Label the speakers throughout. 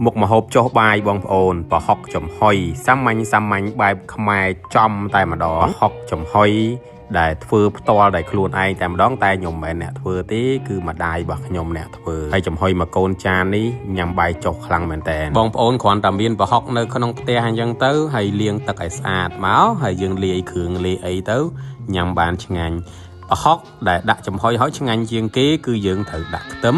Speaker 1: មុខម្ហូបចុះបាយបងប្អូនប្រហុកចំហុយសាមញ្ញបែបខ្មែរចំតែម្ដងប្រហុកចំហុយដែលធ្វើផ្ទាល់ដោយខ្លួនឯងតែម្ដងតែខ្ញុំមិនមែនអ្នកធ្វើទេគឺម្ដាយរបស់ខ្ញុំអ្នកធ្វើហើយចំហុយមួយកូនចាននេះញ៉ាំបាយចុះខ្លាំងមែនតើបងប្អូនគ្រាន់តែមានប្រហុកនៅក្នុងផ្ទះអញ្ចឹងទៅហើយលាងទឹកឲ្យស្អាតមកហើយយើងលាយគ្រឿងលាយអីទៅញ៉ាំបានឆ្ងាញ់ប្រហុកដែលដាក់ចំហុយហើយឆ្ងាញ់ជាងគេគឺយើងត្រូវដាក់ខ្ទឹម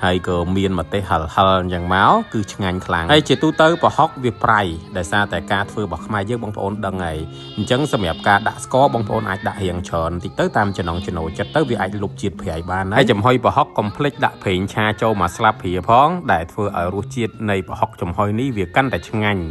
Speaker 1: ហើយក៏មានម្ទេសហិលអញ្ចឹងមកគឺឆ្ងាញ់ខ្លាំងហើយជាទូទៅប្រហុកវាប្រៃដោយសារតែការធ្វើរបស់ខ្មែរយើងបងប្អូនដឹងហើយអញ្ចឹងសម្រាប់ការដាក់ស្ករបងប្អូនអាចដាក់រៀងច្រើនបន្តិចទៅតាមចំណង់ចំណូលចិត្តទៅវាអាចលុបជាតិប្រៃបានហើយចំហុយប្រហុកកុំភ្លេចដាក់ប្រេងឆាចូលមកស្លាបព្រាផងដែលធ្វើឲ្យរសជាតិនៃប្រហុកចំហុយនេះវាកាន់តែឆ្ងាញ់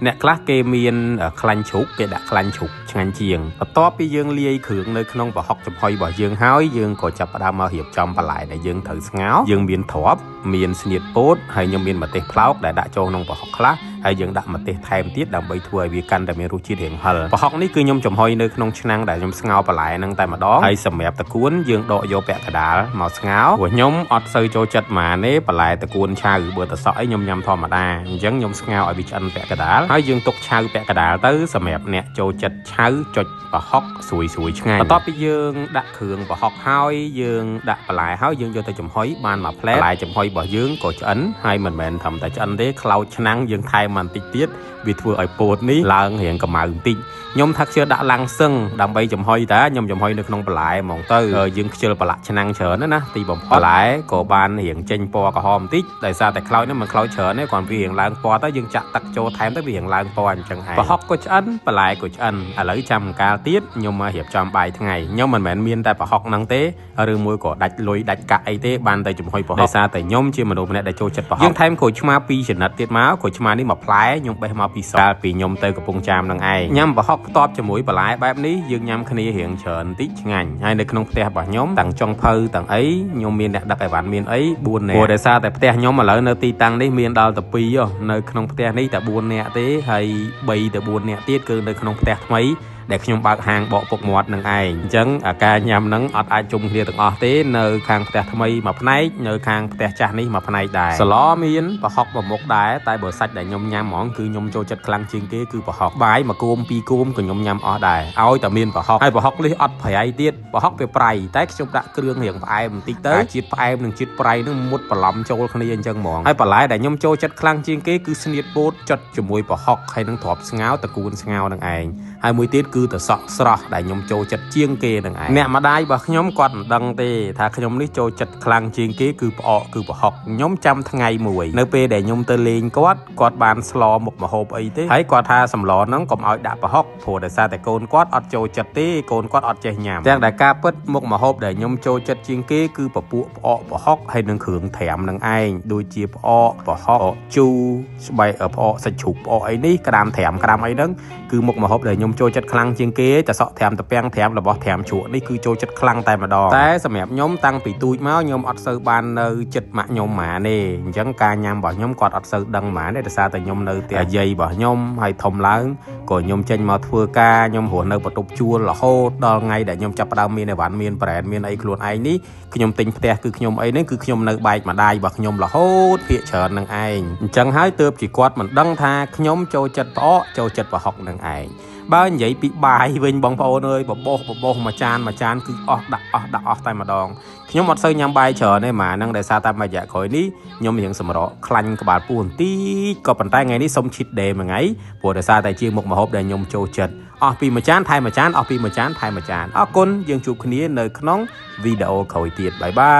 Speaker 1: អ្នកខ្លះគេមានខ្លាញ់ជ្រូកគេដាក់ខ្លាញ់ជ្រូកឆ្ងាញ់ជាងបន្ទាប់ពីយើងលាយគ្រឿងនៅក្នុងប្រហុកចំហុយរបស់យើងហើយយើងក៏ចាប់ផ្ដើមមករៀបចំបន្លែដែលយើងត្រូវស្ងោរយើងមានត្រប់មានស្នៀតពោតហើយខ្ញុំមានម្ទេសផ្លោកដែលដាក់ចូលក្នុងប្រហុកខ្លះហើយយើងដាក់ម្ទេសថែមទៀតដើម្បីធ្វើឲ្យវាកាន់តែមានរសជាតិរៀងហឹរប្រហុកនេះគឺខ្ញុំចំហុយនៅក្នុងឆ្នាំងដែលខ្ញុំស្ងោរបន្លែហ្នឹងតែម្ដងហើយសម្រាប់តកួនយើងដកយកពាក់កណ្ដាលមកស្ងោរព្រោះខ្ញុំអត់សូវចូលចិត្តម៉ាទេបន្លែតកួនឆៅបើតសក់អីខ្ញុំញ៉ាំធម្មតាអញ្ចឹងខ្ញុំស្ងោរឲ្យវាឆ្អិនពាក់កណ្ដាលហើយយើងទុកឆៅពាក់កណ្ដាលទៅសម្រាប់អ្នកចូលចិត្តឆៅចុចប្រហុកស្រួយឆ្ងាញ់បន្ទាប់ពីយើងដាក់គ្រឿងប្រហុកហើយយើងដាក់បន្លែហើយយើងយកទៅចំហុយបានមួយផ្លែបន្លែចំហុយរបស់យើងក៏ឆ្អិនហើយមិនមែនត្រឹមតែឆ្អិនទេខ្លោចឆ្នាំងយើងថែមបន្តិចទៀតវាធ្វើឲ្យពោតនេះឡើងរៀងកម្ៅបន្តិចខ្ញុំថាខ្ជិលដាក់ឡាំងសឹងដើម្បីចំហុយតាខ្ញុំចំហុយនៅក្នុងបន្លែហ្មងទៅយើងខ្ជិលប្រឡាក់ឆ្នាំងច្រើនណាទីបំផុតបន្លែក៏បានរៀងចេញពណ៌ក្រហមបន្តិចដោយសារតែខ្លោចនេះមិនខ្លោចច្រើនទេគ្រាន់វារៀងឡើងពណ៌ទៅយើងចាក់ទឹកចូលថែមទៅវារៀងឡើងពណ៌អញ្ចឹងឯងប្រហុកក៏ឆ្អិនបន្លែក៏ឆ្អិនឥឡូវចាំកាលទៀតខ្ញុំមករៀបចំបាយថ្ងៃខ្ញុំមិនមែនមានតែប្រហុកហ្នឹងទេឬមួយក៏ដាច់លុយដាច់កាក់អីទេបានតែចំហុយប្រហុកដោយសារតែខ្ញុំជាមនុស្សម្នាក់ដែលចូលចិត្តប្រហុកយើងថែមក្រូចឆ្មា2ចំណិតទៀតមកក្រូចឆ្មានេះមួយផ្លែខ្ញុំបេះមកពីសាលពីខ្ញុំទៅកំពង់ចាមនឹងឯងញ៉ាំប្រហុកផ្ទាប់ជាមួយបន្លែបែបនេះយើងញ៉ាំគ្នារៀងច្រើនបន្តិចឆ្ងាញ់ហើយនៅក្នុងផ្ទះរបស់ខ្ញុំទាំងចុងភៅទាំងអីខ្ញុំមានអ្នកដឹកអីវ៉ាន់មានអី4នាក់ព្រោះដោយសារតែផ្ទះខ្ញុំឥឡូវនៅទីតាំងនេះមានដល់តែ2នៅក្នុងផ្ទះនេះតែ4នាក់ទេហើយ3ទៅ4នាក់ទៀតគឺនៅក្នុងផ្ទះថ្មីដែលខ្ញុំបើកហាងបកពុកមាត់នឹងឯងអញ្ចឹងអាការញ៉ាំហ្នឹងអត់អាចជុំគ្នាទាំងអស់ទេនៅខាងផ្ទះថ្មីមួយផ្នែកនៅខាងផ្ទះចាស់នេះមួយផ្នែកដែរសឡមានប្រហុកមួយមុខដែរតែបើសាច់ដែលខ្ញុំញ៉ាំហ្មងគឺខ្ញុំចូលចិត្តខ្លាំងជាងគេគឺប្រហុកបាយមួយគូម2គូមក៏ខ្ញុំញ៉ាំអស់ដែរឲ្យតែមានប្រហុកហើយប្រហុកនេះអត់ប្រៃទៀតប្រហុកវាប្រៃតែខ្ញុំដាក់គ្រឿងរៀងផ្អែមបន្តិចទៅជាតិផ្អែមនិងជាតិប្រៃនឹងមុតបន្លំចូលគ្នាអញ្ចឹងហ្មងហើយបន្លែដែលខ្ញុំចូលចិត្តខ្លាំងជាងគេគឺស្នៀតពោតចុចជាមួយប្រហុកហើយនឹងត្រប់ស្ងោរតកួនស្ងោរនឹងឯងហើយមួយទៀតគឺតសក់ស្រស់ដែលខ្ញុំចូលចិត្តជាងគេនឹងឯងអ្នកម្ដាយរបស់ខ្ញុំគាត់មិនដឹងទេថាខ្ញុំនេះចូលចិត្តខ្លាំងជាងគេគឺផ្អកគឺប្រហុកខ្ញុំចាំថ្ងៃមួយនៅពេលដែលខ្ញុំទៅលេងគាត់បានស្លមុខម្ហូបអីទេហើយគាត់ថាសម្លហ្នឹងកុំឲ្យដាក់ប្រហុកព្រោះដោយសារតែកូនគាត់អត់ចូលចិត្តទេកូនគាត់អត់ចេះញ៉ាំទាំងដែលការពិតមុខម្ហូបដែលខ្ញុំចូលចិត្តជាងគេគឺពពួកផ្អកប្រហុកហើយនឹងគ្រឿងត្រាំនឹងឯងដូចជាផ្អកប្រហុកជូរស្បែកផ្អកសាច់ជ្រូកផ្អកអីនេះក្តាមត្រាំក្តាមអីហ្នឹងគឺមុខម្ហូបដែលខ្ញុំចូលចិត្តខ្លាំងជាងគេតែសក់ត្រាំតពាំងត្រាំរបស់ត្រាំជ្រក់នេះគឺចូលចិត្តខ្លាំងតែម្ដងតែសម្រាប់ខ្ញុំតាំងពីទូចមកខ្ញុំអត់សូវបាននៅចិត្តម៉ាក់ខ្ញុំហ្មងទេអញ្ចឹងការញ៉ាំរបស់ខ្ញុំគាត់អត់សូវដឹងហ្មងទេដោយសារតែខ្ញុំនៅផ្ទះយាយរបស់ខ្ញុំហើយធំឡើងក៏ខ្ញុំចេញមកធ្វើការខ្ញុំរស់នៅបន្ទប់ជួលរហូតដល់ថ្ងៃដែលខ្ញុំចាប់ផ្ដើមមានអីវ៉ាន់មានប្រែនមានអីខ្លួនឯងនេះខ្ញុំទិញផ្ទះគឺខ្ញុំអីនេះគឺខ្ញុំនៅបែកម្ដាយរបស់ខ្ញុំរហូតភាគច្រើននឹងឯងអញ្ចឹងហើយទើបជាគាត់មិនដឹងថាខ្ញុំចូលចិត្តផ្អកចូលចិត្តប្រហុកនឹងឯងបើនិយាយពីបាយវិញបងប្អូនអើយបបោសមួយចានគឺអស់ដាក់អស់តែម្ដងខ្ញុំអត់សូវញ៉ាំបាយច្រើនទេម៉ាហ្នឹងដោយសារតែមួយរយៈក្រោយនេះខ្ញុំរៀងសម្រក់ខ្លាញ់ក្បាលពោះបន្តិចក៏ប៉ុន្តែថ្ងៃនេះសុំ cheat day មួយថ្ងៃព្រោះដោយសារតែជាមុខម្ហូបដែលខ្ញុំចូលចិត្តអស់ពីមួយចានថែមមួយចានអស់ពីមួយចានថែមមួយចានអរគុណយើងជួបគ្នានៅក្នុងវីដេអូក្រោយទៀតបាយបាយ